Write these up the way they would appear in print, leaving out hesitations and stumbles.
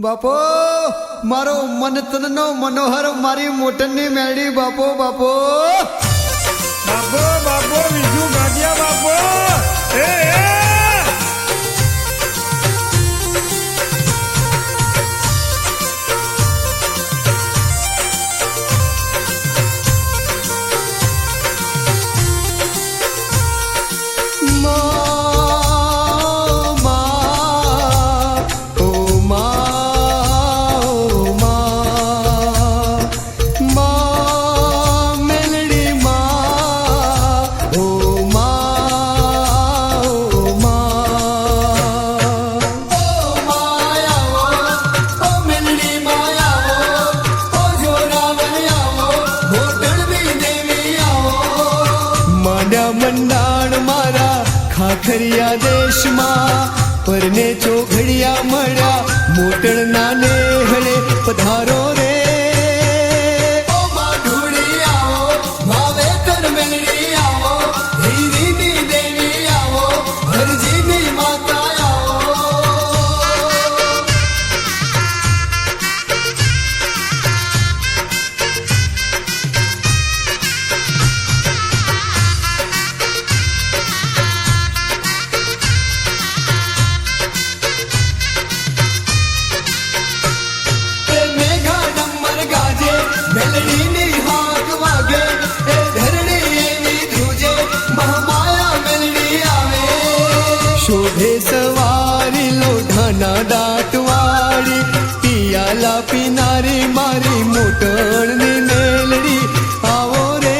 બાપો મારો મન તનનો મનોહર મારી મોટનની મેળી બાપો બાપો બાપો બાપો વિજુ ગાડિયા બાપો એ મંડાણ મારા ખાખરિયા દેશમાં પરને ચોઘડિયા મળ્યા મોટણના નેહળે પધારો રે ઓ માઢુડી આવો ભાવેતર મેલડી આવો હીરીની દેવી આવો હરજીની માતા શોભે સવારી લોઢાના દાંતવાળી પિયાલા પીનારી મારી મોટણની મેલડી આવો રે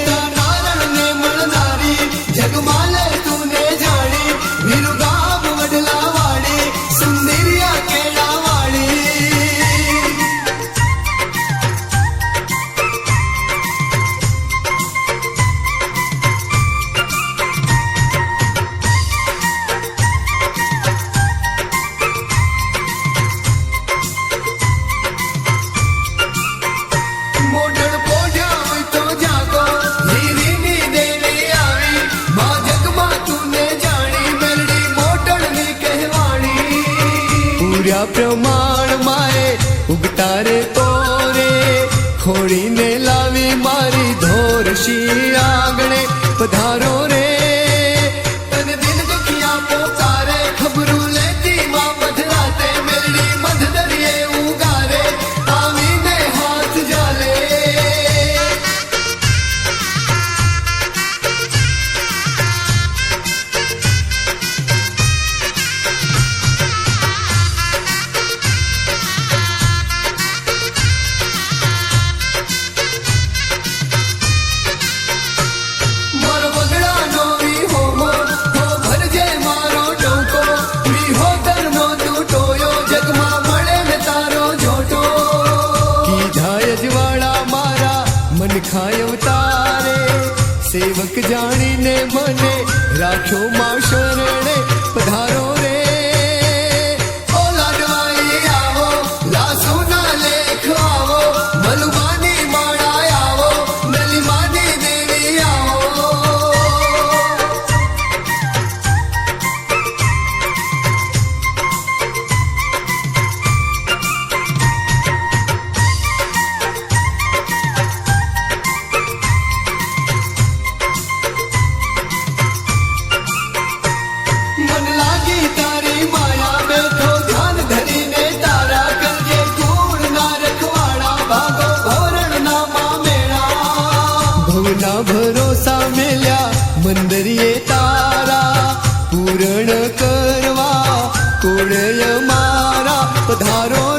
નારણ ને મળનારી જગમાલે તુને જાણી વિરુગામ વડલા વાળી સુંદરિયા કેળા વાળી પ્રમાણ માએ ઉગતા રે તોરે ખોડીને લાવી મારી ધોરશી આંગણે પધારો રે તને દિન દુખિયા પોકારે ખબરું લેતી માં પધરાતે મેલડી મધ દરિયે ઉગારે આવીને હાથ જાલે ખાય અવતારે સેવક જાણીને મને રાખ્યો માં શરણે પધારો રે ઓ લાડવાઈ આવો લાસુના લેખ આવો મલુમાની માળા આવો નલિમાની દેવી આવો ભરોસા મેલ્યા મંદરિયે તારા પૂરણ કરવા કોળય મારા પધારો